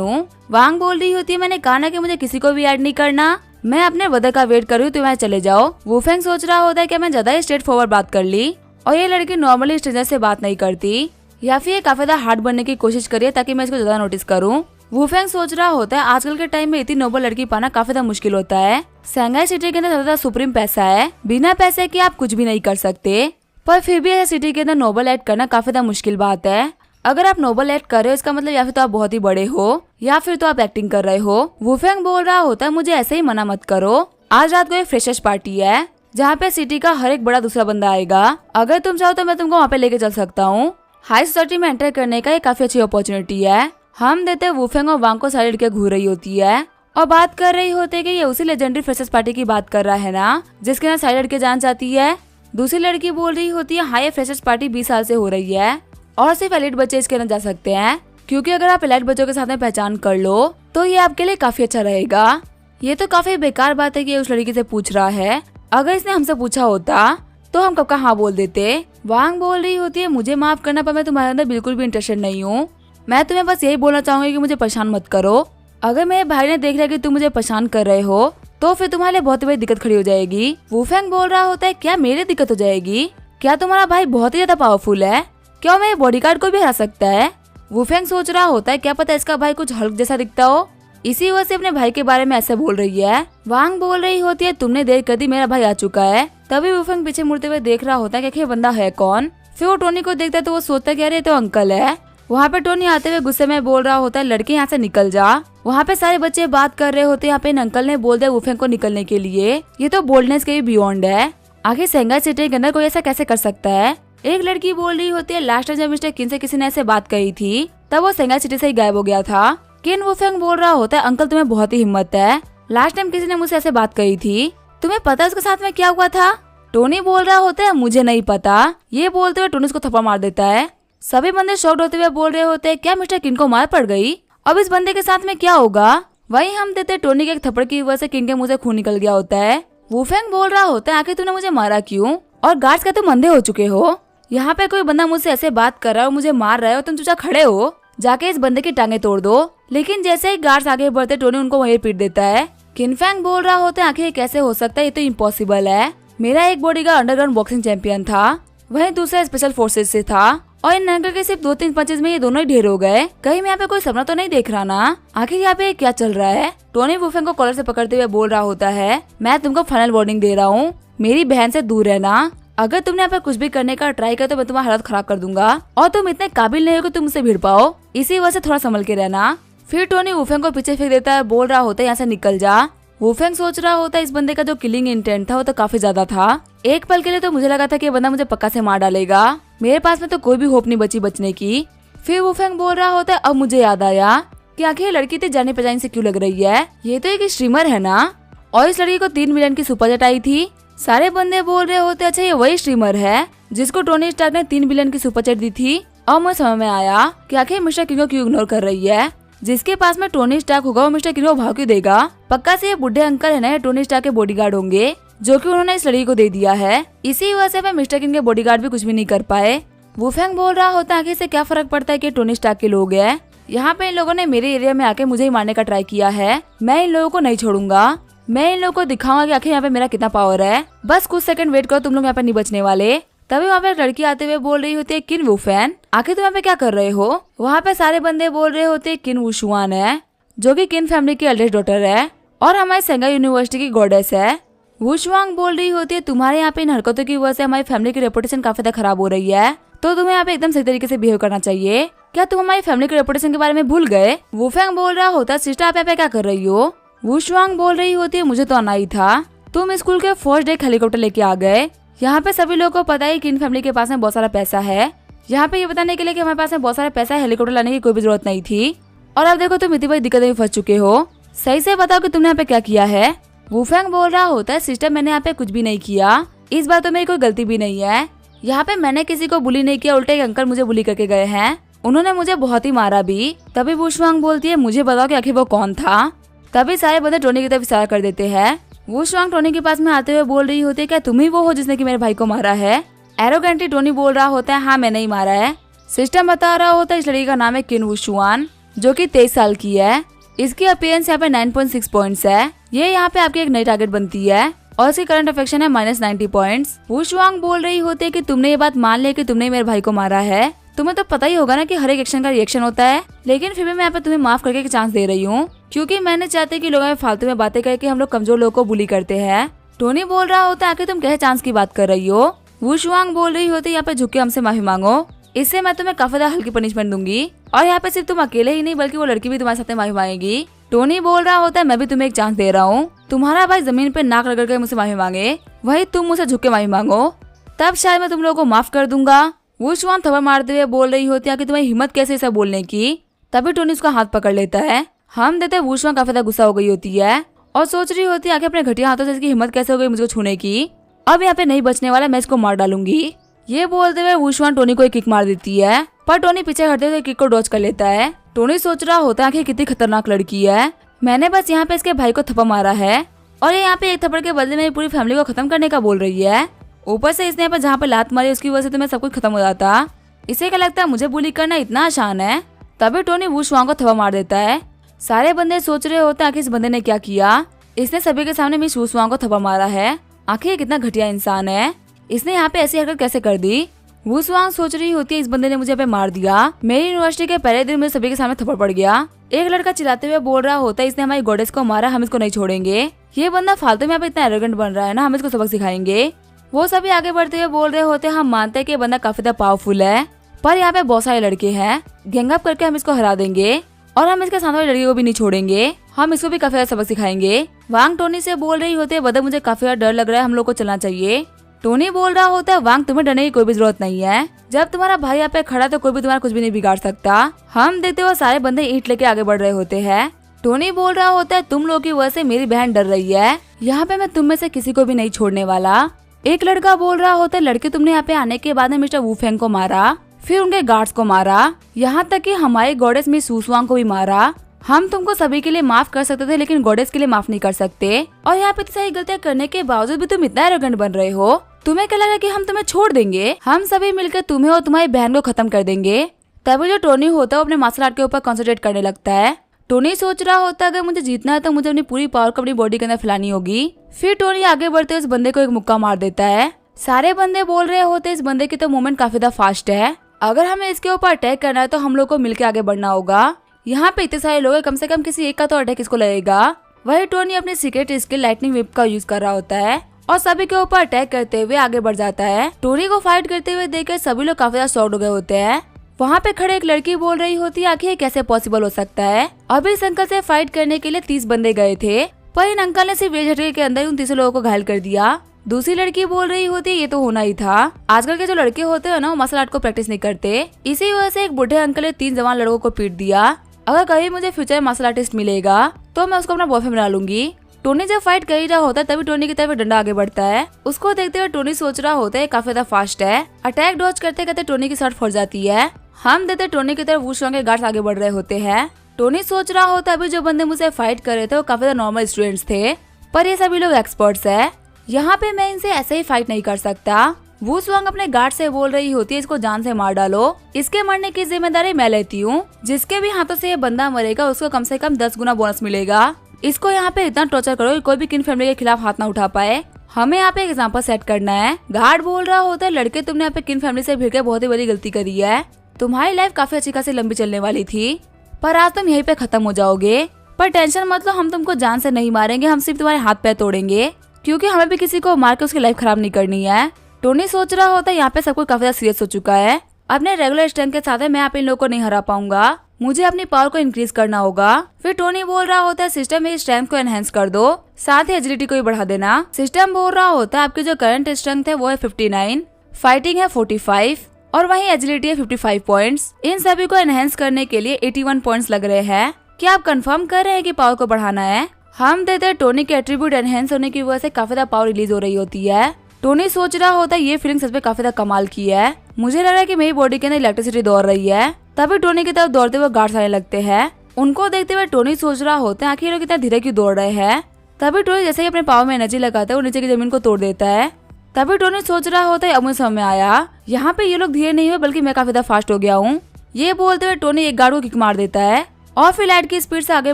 हूँ। वांग बोल रही होती है, मैंने कहा ना कि मुझे किसी को भी ऐड नहीं करना, मैं अपने ब्रदर का वेट कर रही हूँ, तुम्हें चले जाओ। वुफेंग सोच रहा होता है कि मैं ज्यादा स्ट्रेट फॉरवर्ड बात कर ली और ये लड़की नॉर्मली स्ट्रेंजर से बात नहीं करती, या फिर ये काफी ज्यादा हार्ड बनने की कोशिश करिए ताकि मैं इसको ज्यादा नोटिस करूँ। वुफेंग सोच रहा होता है आजकल के टाइम में इतनी नोबल लड़की पाना काफी ज्यादा मुश्किल होता है। शंघाई सिटी के अंदर ज्यादा सुप्रीम पैसा है, बिना पैसे के आप कुछ भी नहीं कर सकते, पर फिर भी ऐसे सिटी के अंदर नोबल ऐड करना काफी ज्यादा मुश्किल बात है। अगर आप नोबल ऐड कर रहे हो इसका मतलब या फिर तो आप बहुत ही बड़े हो या फिर तो आप एक्टिंग कर रहे हो। वुफेंग बोल रहा होता है मुझे ऐसे ही मना मत करो, आज रात को एक फ्रेशर्स पार्टी है जहाँ पे सिटी का हर एक बड़ा दूसरा बंदा आएगा, अगर तुम चाहो तो मैं तुमको वहाँ पे लेके चल सकता हूँ। हाई सोसाइटी में एंटर करने का ये काफी अच्छी अपॉर्चुनिटी है। हम देते वुफेंग और वांग को सारी लड़कियां घूर रही होती है और बात कर रही होती है कि ये उसी लेजेंडरी फ्रेशर्स पार्टी की बात कर रहा है ना जिसके अंदर सारी लड़कियां जान जाती है। दूसरी लड़की बोल रही होती है हाँ ये फ्रेशर्स पार्टी 20 साल से हो रही है और सिर्फ एलिट बच्चे इसके अंदर जा सकते हैं, क्योंकि अगर आप एलिट बच्चों के साथ में पहचान कर लो तो ये आपके लिए काफी अच्छा रहेगा। ये तो काफी बेकार बात है कि उस लड़की से पूछ रहा है, अगर इसने हमसे पूछा होता तो हम कब का हाँ बोल देते। वांग बोल रही होती है मुझे माफ करना पर मैं तुम्हारे अंदर बिल्कुल भी इंटरेस्टेड नहीं हूँ, मैं तुम्हें बस यही बोलना चाहूंगी कि मुझे परेशान मत करो। अगर मेरे भाई ने देख लिया कि तुम मुझे परेशान कर रहे हो तो फिर तुम्हारे लिए बहुत बड़ी दिक्कत खड़ी हो जाएगी। वुफेंग बोल रहा होता है क्या मेरी दिक्कत हो जाएगी, क्या तुम्हारा भाई बहुत ही ज्यादा पावरफुल है, क्या मेरे बॉडीगार्ड को भी हरा सकता है। वुफेंग सोच रहा होता है क्या पता इसका भाई कुछ हल्क जैसा दिखता हो, इसी वजह से अपने भाई के बारे में ऐसे बोल रही है। वांग बोल रही होती है तुमने देर कर दी, मेरा भाई आ चुका है। तभी वुफेंग पीछे मुड़ते हुए देख रहा होता है कि बंदा है कौन। फिर वो टोनी को देखता है तो वो सोचता है कि अरे तो अंकल है। वहाँ पे टोनी आते हुए गुस्से में बोल रहा होता है लड़के यहाँ से निकल जा। वहाँ पे सारे बच्चे बात कर रहे होते हैं, यहाँ पे अंकल ने बोल दिया वुफेंग को निकलने के लिए, ये तो बोल्डनेस के भी बियॉन्ड है। आखिर शंघाई सिटी के अंदर कोई ऐसा कैसे कर सकता है। एक लड़की बोल रही होती है लास्ट टाइम जब मिस्टर किन से किसी ने ऐसे बात कही थी तब वो शंघाई सिटी से ही गायब हो गया था। किन वुफेंग बोल रहा होता है अंकल तुम्हें बहुत ही हिम्मत है, लास्ट टाइम किसी ने मुझसे ऐसे बात कही थी, तुम्हें पता है उसके साथ में क्या हुआ था। टोनी बोल रहा होता है मुझे नहीं पता, ये बोलते हुए टोनी उसको थप्पड़ मार देता है। सभी बंदे शॉक्ड होते हुए बोल रहे होते हैं क्या मिस्टर किन को मार पड़ गई, अब इस बंदे के साथ में क्या होगा। वहीं हम देते टोनी के एक थप्पड़ की वजह से किन के मुंह से खून निकल गया होता है। वुफेंग बोल रहा होता है आखिर तूने मुझे मारा क्यों, और गार्ड्स का तुम अंधे हो चुके हो, यहाँ पे कोई बंदा मुझसे ऐसे बात कर रहा है और मुझे मार रहा है और तुम चुपचाप खड़े हो, जाके इस बंदे की टांगे तोड़ दो। लेकिन जैसे ही गार्ड्स आगे बढ़ते टोनी उनको वहीं पीट देता है। किनफैंग बोल रहा होता है आखिर कैसे हो सकता है, ये तो इम्पॉसिबल है, मेरा एक बॉडीगार्ड अंडरग्राउंड बॉक्सिंग चैंपियन था, वहीं दूसरा स्पेशल फोर्सेज से था और इन अंकल के सिर्फ 2-3 पंचेज में ये दोनों ही ढेर हो गए, कहीं मैं यहाँ पे कोई सपना तो नहीं देख रहा ना, आखिर यहाँ पे क्या चल रहा है। टोनी वुफेंग को कॉलर से पकड़ते हुए बोल रहा होता है मैं तुमको फाइनल वार्निंग दे रहा हूँ, मेरी बहन से दूर रहना, अगर तुमने यहाँ पे कुछ भी करने का ट्राई किया तो मैं तुम्हारी हालत खराब कर दूंगा और तुम इतने काबिल नहीं हो कि तुम मुझसे भिड़ पाओ, इसी वजह से थोड़ा संभल के रहना। फिर टोनी वुफेंग को पीछे फेंक देता है, बोल रहा होता है यहाँ से निकल जा। वुफेंग सोच रहा होता है इस बंदे का जो किलिंग इंटेंट था वो तो काफी ज्यादा था, एक पल के लिए तो मुझे लगा था कि ये बंदा मुझे पक्का से मार डालेगा, मेरे पास में तो कोई भी होप नहीं बची बचने की। फिर वुफेंग बोल रहा होता है अब मुझे याद आया कि आखिर ये लड़की इतनी जाने पहचाने से क्यों लग रही है, ये तो एक स्ट्रीमर है ना, और इस लड़की को 3 मिलियन की सुपर चैट आई थी। सारे बंदे बोल रहे होते अच्छा ये वही स्ट्रीमर है जिसको टोनी स्टार्क ने 3 बिलियन की सुपर चैट दी थी। और मुझे समझ में आया कि आखिर मिस्टर किंग को क्यों इग्नोर कर रही है, जिसके पास में टोनी स्टार्क होगा वो मिस्टर किंग को भाव क्यों देगा, पक्का से ये बुढ़े अंकल है ना, ये टोनी स्टार्क के बॉडीगार्ड होंगे जो कि उन्होंने इस लड़की को दे दिया है, इसी वजह से मिस्टर किंग के बॉडीगार्ड भी कुछ भी नहीं कर पाए। वुफेंग बोल रहा होता है आखिर से क्या फर्क पड़ता है कि टोनी स्टार्क के लोग हैं, यहाँ पे इन लोगों ने मेरे एरिया में आके मुझे ही मारने का ट्राई किया है, मैं इन लोगों को नहीं छोड़ूंगा, मैं इन लोगों को दिखाऊंगा कि आखिर यहाँ पे मेरा कितना पावर है, बस कुछ सेकंड वेट करो, तुम लोग यहाँ पे नहीं बचने वाले। तभी वहाँ पे एक लड़की आते हुए बोल रही होती है किन वुफेन, आखिर तुम यहाँ पे क्या कर रहे हो। वहाँ पे सारे बंदे बोल रहे होते किन वुशुआन है जो कि किन फैमिली की एल्डेस्ट डॉटर है और हमारी शंघाई यूनिवर्सिटी की गॉडेस है। वुशुआंग बोल रही होती है तुम्हारे यहाँ पे इन हरकतों की वजह से हमारी फैमिली की रेपुटेशन काफी ज्यादा खराब हो रही है, तो तुम्हें यहाँ पे एकदम सही तरीके से बिहेव करना चाहिए, क्या तुम हमारी फैमिली की रेपुटेशन के बारे में भूल गए। वुफेंग बोल रहा होता है सिस्टर आप यहाँ पे क्या कर रही हो। वुशुआंग बोल रही होती है मुझे तो आना ही था, तुम स्कूल के फर्स्ट डे हेलीकॉप्टर लेके आ गए, यहाँ पे सभी लोगों को पता है कि इन फैमिली के पास में बहुत सारा पैसा है, यहाँ पे ये बताने के लिए कि हमारे पास में बहुत सारा पैसा है, हेलीकॉप्टर लाने की कोई भी जरूरत नहीं थी, और अब देखो तुम इतनी बड़ी दिक्कत में फंस चुके हो, सही से बताओ कि तुमने यहाँ पे क्या किया है। वुफेंग बोल रहा होता है सिस्टर मैंने यहाँ पे कुछ भी नहीं किया, इस बार तो मेरी कोई गलती भी नहीं है, यहाँ पे मैंने किसी को बुली नहीं किया, उल्टे एक अंकल मुझे बुली करके गए हैं, उन्होंने मुझे बहुत ही मारा भी। तभी वुशुआंग बोलती है मुझे बताओ कि आखिर वो कौन था। तभी सारे बंदे टोनी की तरफ इशारा कर देते हैं। वुशुआंग टोनी के पास में आते हुए बोल रही होती है क्या तुम ही वो हो जिसने कि मेरे भाई को मारा है। एरोगेंटली टोनी बोल रहा होता है हाँ मैंने ही मारा है। सिस्टम बता रहा होता है इस लड़की का नाम है किन वुशुआन, जो कि 23 साल की है। इसकी अपीयरेंस यहाँ पे 9.6 पॉइंट्स है। ये यहाँ पे आपकी एक नई टारगेट बनती है और इसकी करंट अफेक्शन है -90 पॉइंट्स। वुशुआंग बोल रही होती है कि तुमने ये बात मान लिया कि तुमने मेरे भाई को मारा है। तुम्हें तो पता ही होगा ना कि हर एक एक्शन का रिएक्शन होता है, लेकिन फिर भी मैं यहाँ पे तुम्हें माफ करके चांस दे रही हूँ, क्योंकि मैंने चाहते कि लोग फालतू में बातें करके हम लोग कमजोर लोगों को बुली करते हैं। टोनी बोल रहा होता है आखिर तुम कैसे चांस की बात कर रही हो। वुशुआंग बोल रही होती है यहाँ पे झुक के हमसे माफी मांगो, इससे मैं तुम्हें काफी ज्यादा हल्की पनिशमेंट दूंगी और यहाँ पे सिर्फ तुम अकेले ही नहीं बल्कि वो लड़की भी तुम्हारे साथ माफी मांगेगी। टोनी बोल रहा होता है मैं भी तुम्हें एक चांस दे रहा हूँ, तुम्हारा भाई जमीन पे नाक रगड़ कर मुझसे माफी मांगे, वही तुम मुझसे झुक के माफी मांगो, तब शायद मैं तुम लोगों को माफ कर दूंगा। वुशुआंग थप्पड़ मारते हुए बोल रही होती है कि तुम्हें हिम्मत कैसे ऐसा बोलने की। तभी टोनी उसका हाथ पकड़ लेता है। हम देते वुशुआंग काफी ज्यादा गुस्सा हो गई होती है और सोच रही होती है आखिर अपने घटिया हाथों से इसकी हिम्मत कैसे हो गई मुझको छूने की। अब यहाँ पे नहीं बचने वाला, मैं इसको मार डालूंगी। ये बोलते हुए वुशुआंग टोनी को एक किक मार देती है, पर टोनी पीछे हटते हुए किक को डॉज कर लेता है। टोनी सोच रहा होता है कि कितनी खतरनाक लड़की है, मैंने बस यहाँ पे इसके भाई को थप्पड़ मारा है और ये यहाँ पे एक थप्पड़ के बदले में पूरी फैमिली को खत्म करने का बोल रही है। ऊपर से इसने यहाँ पे जहाँ पे लात मारी उसकी वजह से तो मैं सब कुछ खत्म हो जाता। इसे क्या लगता है मुझे बुली करना इतना आसान है। तभी टोनी वुशुआंग को थप्पड़ मार देता है। सारे बंदे सोच रहे होते हैं आखिर इस बंदे ने क्या किया, इसने सभी के सामने मिस वुशुआंग को थप्पड़ मारा है, आखिर ये कितना घटिया इंसान है, इसने यहाँ पे ऐसी हरकत कैसे कर दी। वुशुआंग सोच रही होती है इस बंदे ने मुझे पे मार दिया, मेरी यूनिवर्सिटी के पहले दिन में सभी के सामने थप्पड़ पड़ गया। एक लड़का चिल्लाते हुए बोल रहा होता है इसने हमारी गॉडेस को मारा, हम इसको नहीं छोड़ेंगे। ये बंदा फालतू में यहाँ पे इतना एरोगेंट बन रहा है ना, हम इसको सबक सिखाएंगे। वो सभी आगे बढ़ते हुए बोल रहे होते हैं हम मानते हैं कि ये बंदा काफी ज्यादा पावरफुल है, पर यहाँ पे बहुत सारे लड़के हैं, गैंगअप करके हम इसको हरा देंगे और हम इसके साथ वाली लड़की को भी नहीं छोड़ेंगे, हम इसको भी काफी ज्यादा सबक सिखाएंगे। वांग टोनी से बोल रही होती है बदर मुझे काफी ज्यादा डर लग रहा है, हम लोग को चलना चाहिए। टोनी बोल रहा होता है वांग तुम्हें डरने की कोई भी जरूरत नहीं है, जब तुम्हारा भाई यहाँ पे खड़ा तो कोई भी तुम्हारा कुछ भी नहीं बिगाड़ सकता। हम देखते हुए सारे बंदे ईंट लेके आगे बढ़ रहे होते हैं। टोनी बोल रहा होता है तुम लोग की वजह से मेरी बहन डर रही है, यहाँ पे मैं तुम में से किसी को भी नहीं छोड़ने वाला। एक लड़का बोल रहा होता है लड़के तुमने यहाँ पे आने के बाद में मिस्टर वुफेंग को मारा, फिर उनके गार्ड्स को मारा, यहाँ तक कि हमारी गॉडेस मिस वुशुआंग को भी मारा। हम तुमको सभी के लिए माफ कर सकते थे लेकिन गॉडेस के लिए माफ नहीं कर सकते, और यहाँ पे सही गलतियाँ करने के बावजूद भी तुम इतना एरोगेंट बन रहे हो। तुम्हें क्या लगा कि हम तुम्हें छोड़ देंगे? हम सभी मिलकर तुम्हें और तुम्हारी बहन को खत्म कर देंगे। तभी जो टोनी होता है वो अपने मार्शल आर्ट के ऊपर कंसंट्रेट करने लगता है। टोनी सोच रहा होता है अगर मुझे जीतना है तो मुझे अपनी पूरी पावर को अपनी बॉडी के अंदर फैलानी होगी। फिर टोनी आगे बढ़ते उस बंदे को एक मुक्का मार देता है। सारे बंदे बोल रहे होते इस बंदे की तो मूवमेंट काफी ज्यादा फास्ट है, अगर हमें इसके ऊपर अटैक करना है तो हम लोग को मिलकर आगे बढ़ना होगा। यहाँ पे इतने सारे लोग हैं, कम से कम किसी एक का तो अटैक इसको लगेगा। वही टोनी अपने सीक्रेट स्किल लाइटनिंग व्हिप का यूज कर रहा होता है और सभी के ऊपर अटैक करते हुए आगे बढ़ जाता है। टोनी को फाइट करते हुए देखकर सभी लोग काफी ज्यादा शॉक्ड हो गए होते हैं। वहाँ पे खड़े एक लड़की बोल रही होती है आखिर ये कैसे पॉसिबल हो सकता है, अभी इस अंकल से फाइट करने के लिए 30 बंदे गए थे, पर इन अंकल ने सिर्फ 1 झटके के अंदर उन 30 लोगों को घायल कर दिया। दूसरी लड़की बोल रही होती है ये तो होना ही था, आजकल के जो लड़के होते हैं ना वो मार्शल आर्ट को प्रैक्टिस नहीं करते, इसी वजह से एक बूढ़े अंकल ने 3 जवान लड़कों को पीट दिया। अगर कभी मुझे फ्यूचर मार्शल आर्टिस्ट मिलेगा तो मैं उसको अपना बॉयफ्रेंड बना लूंगी। टोनी जब फाइट कर ही रहा होता है तभी टोनी की तरफ डंडा आगे बढ़ता है। उसको देखते हुए टोनी सोच रहा होता है काफी ज्यादा फास्ट है। अटैक डॉज करते करते टोनी की शर्ट फट जाती है। हम देते टोनी की तरफ वुशुआंग के गार्ड्स आगे बढ़ रहे होते हैं। टोनी सोच रहा होता है अभी जो बंदे मुझसे फाइट कर रहे थे वो काफी ज्यादा नॉर्मल स्टूडेंट्स थे, पर ये सभी लोग एक्सपर्ट्स है, यहाँ पे मैं इनसे ऐसे ही फाइट नहीं कर सकता। वुशुआंग अपने गार्ड से बोल रही होती है इसको जान से मार डालो, इसके मरने की जिम्मेदारी मैं लेती हूँ, जिसके भी हाथों से ये बंदा मरेगा उसको कम से कम 10 गुना बोनस मिलेगा। इसको यहाँ पे इतना टॉर्चर करो कि कोई भी किन फैमिली के खिलाफ हाथ ना उठा पाए, हमें यहाँ पे एक एग्जाम्पल सेट करना है। गार्ड बोल रहा होता है लड़के तुमने यहाँ पे किन फैमिली से भिड़ के बहुत ही बड़ी गलती करी है, तुम्हारी लाइफ काफी अच्छी खासी लंबी चलने वाली थी, पर आज तुम यहीं पे खत्म हो जाओगे। पर टेंशन मत लो, हम तुमको जान से नहीं मारेंगे, हम सिर्फ तुम्हारे हाथ पैर तोड़ेंगे, क्योंकि हमें भी किसी को मार के उसकी लाइफ खराब नहीं करनी है। टोनी सोच रहा होता है यहाँ पे सब कुछ काफी ज्यादा सीरियस हो चुका है, अपने रेगुलर स्ट्रेंथ के साथ मैं यहाँ पे इन लोगों को नहीं हरा पाऊंगा, मुझे अपनी पावर को इंक्रीज करना होगा। फिर टोनी बोल रहा होता है सिस्टम मेरी स्ट्रेंथ को एनहेंस कर दो, साथ ही एजिलिटी को भी बढ़ा देना। सिस्टम बोल रहा होता है आपकी जो करंट स्ट्रेंथ है वो है 59, फाइटिंग है 45 और वहीं एजिलिटी है 55 पॉइंट्स। इन सभी को एनहेंस करने के लिए 81 पॉइंट्स लग रहे हैं। क्या आप कंफर्म कर रहे हैं कि पावर को बढ़ाना है? हम देते हैं टोनी के एट्रीब्यूट एनहेंस होने की वजह से काफी ज्यादा पावर रिलीज हो रही होती है। टोनी सोच रहा होता है ये फीलिंग सच में काफी ज्यादा कमाल की है, मुझे लग रहा है कि मेरी बॉडी के अंदर इलेक्ट्रिसिटी दौड़ रही है। तभी टोनी की तरफ दौड़ते हुए गार्ड्स आने लगते हैं। उनको देखते हुए टोनी सोच रहा होता है आखिर लोग कितना धीरे क्यों दौड़ रहे हैं। तभी टोनी जैसे ही अपने पावर में एनर्जी लगाता है वो नीचे की जमीन को तोड़ देता है। तभी टोनी सोच रहा होता है अब मुझे समझ में आया, यहाँ पे ये लोग धीरे नहीं हुए बल्कि मैं काफी ज्यादा फास्ट हो गया हूँ। ये बोलते हुए टोनी एक गार्ड को किक मार देता है और फिर लाइट की स्पीड से आगे